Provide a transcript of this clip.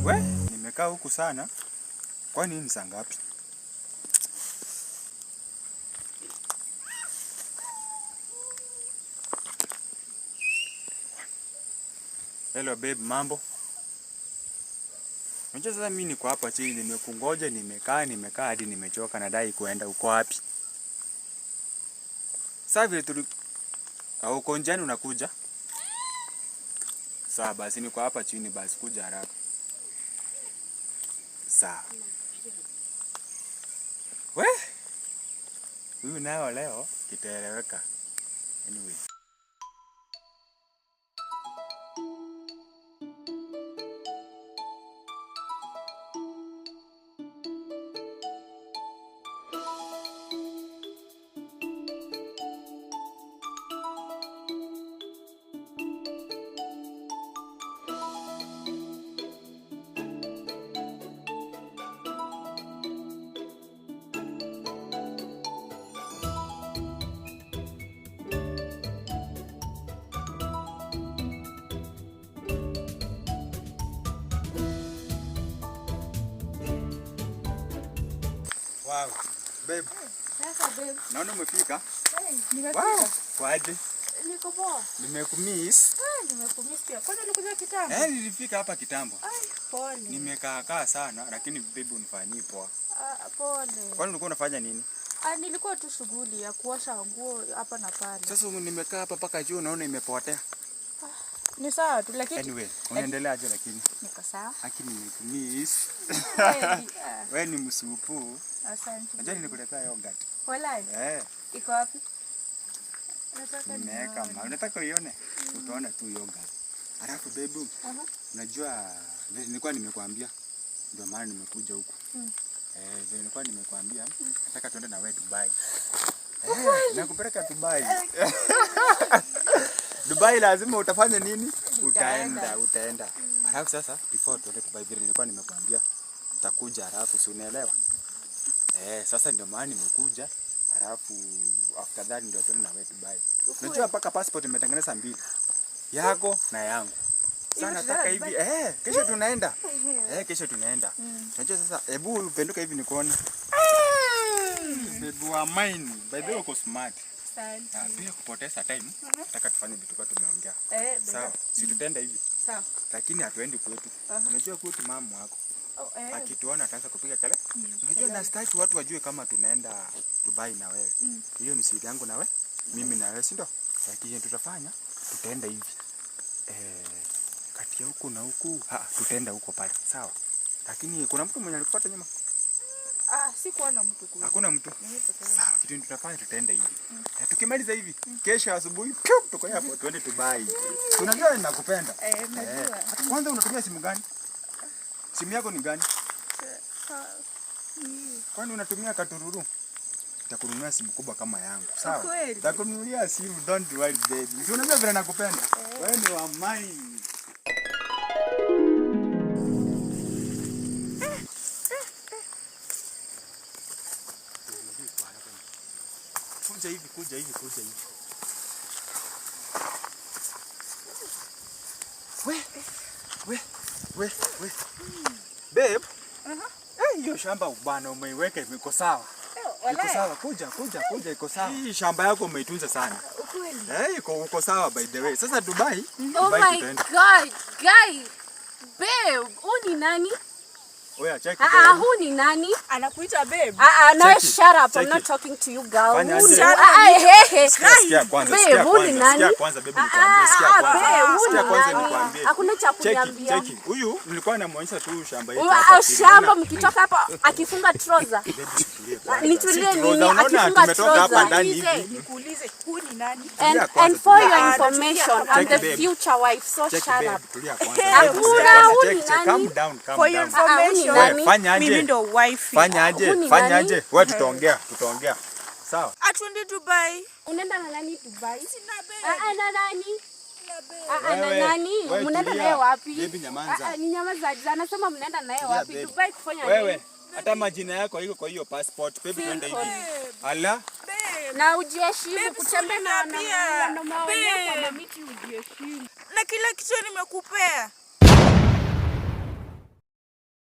We, nimekaa huku sana. Kwani ni saa ngapi? Hello babe, mambo? Unajua sasa mimi niko hapa chini, nimekungoja, nimekaa hadi nimechoka, nadai kuenda. Uko wapi? Sasa vile uko njiani unakuja? Sawa basi, niko hapa chini basi, kuja haraka. Sawa. We? Huyu nao leo kitaeleweka. Anyway. Wow, babe. Sasa babe. Naona umefika? Nimefika. Wow, kwaje? Niko poa. Nimekumiss. Nimekumiss pia. Kwani ulikuja kitambo? Nilifika hapa kitambo. Pole. Nimekaa sana lakini babe unifanyie poa. Pole. Kwani ulikuwa unafanya nini? Nilikuwa tu shughuli ya kuosha nguo hapa na pale. Sasa nimekaa hapa paka juu naona imepotea. Ni sawa tu lakini Anyway, unaendelea aje lakini? Niko sawa. Lakini nimekumiss. Wewe ni msupu. Asante. Unajua nilikuletea yogurt. Walai. Iko wapi? Nimeweka mama. Unataka uione? Utaona tu yogurt. Alafu babe, unajua nilikuwa nimekuambia ndio maana nimekuja huku. Nilikuwa nimekuambia nataka tuende na wewe Dubai. Nakupeleka Dubai. Dubai lazima utafanya nini? Utaenda. Alafu sasa before tuende Dubai vile nilikuwa nimekuambia utakuja, alafu si unaelewa? Sasa ndio maana nimekuja. Alafu after that ndio tuende na wewe Dubai. Unajua paka passport imetengeneza mbili. Yako na yangu. Sasa nataka hivi kesho tunaenda. Kesho tunaenda. Unajua sasa hebu penduka hivi nikuone. Baby wa mine, by the way uko smart. Asante. Bila kupoteza time, nataka tufanye vitu kwa tumeongea. Sawa, si tutaenda hivi. Sawa. Lakini hatuendi kwetu. Unajua kwetu mama wako. Akituona ataanza kupiga kelele. Unajua nastaki watu wajue kama tunaenda Dubai na wewe. Hiyo ni siri yangu na wewe. Mimi na wewe si ndio? Lakini tutafanya tutaenda hivi. Kati ya huku na huku, tutaenda huko pale. Sawa. Lakini kuna mtu mwenye alikufuata nyuma? Sikuona mtu kule. Hakuna mtu? Sawa, kitu tutafanya tutaenda hivi. Tukimaliza hivi, kesho asubuhi tuko hapo tuende Dubai. Unajua ninakupenda. Najua. Hata kwanza unatumia simu gani? Simu yako ni gani? Kwani unatumia katururu? Nitakununulia simu kubwa kama yangu. Sawa? Nitakununulia simu, don't worry baby. Unajua vile nakupenda. Wewe ni wa mine. Kuja hivi. We. Babe. Hiyo shamba bwana umeiweka iko sawa. Iko sawa. Kuja iko sawa. Hii shamba yako umeitunza sana. Ukweli. Iko sawa by the way. Sasa Dubai. Oh my God, guy. Babe, huyu ni nani? Oya, check. Huyu ni nani? Anakuita babe. No, shut up. I'm not talking to you, girl. Sikia kwanza. Sikia kwanza baby nikwambie. Sikia kwanza nikwambie. Hakuna cha kuniambia. Cheki. Huyu nilikuwa namuonyesha tu shamba yetu hapa. Shamba mkitoka hapa akifunga trouser. Nitulie nini akifunga tumetoka hapa ndani hivi. Nikuulize huyu ni nani? And for your information, I'm the future wife, so shut up. Tulia kwanza. Calm down. For your information, mimi ndo wife. Fanya aje. Wewe tutaongea. Sawa. Atuende Dubai. Unaenda na nani Dubai? Sina babe. Na nani? Na nani? Mnaenda naye wapi? Baby nyamaza. Ni nyamaza. Anasema mnaenda naye wapi? Dubai kufanya nini? Wewe, hata majina yako iko kwa hiyo passport. Baby twende hivi. Ala. Na ujiheshimu kutembea na wanaume kwa miti ujiheshimu. Na kila kitu nimekupea.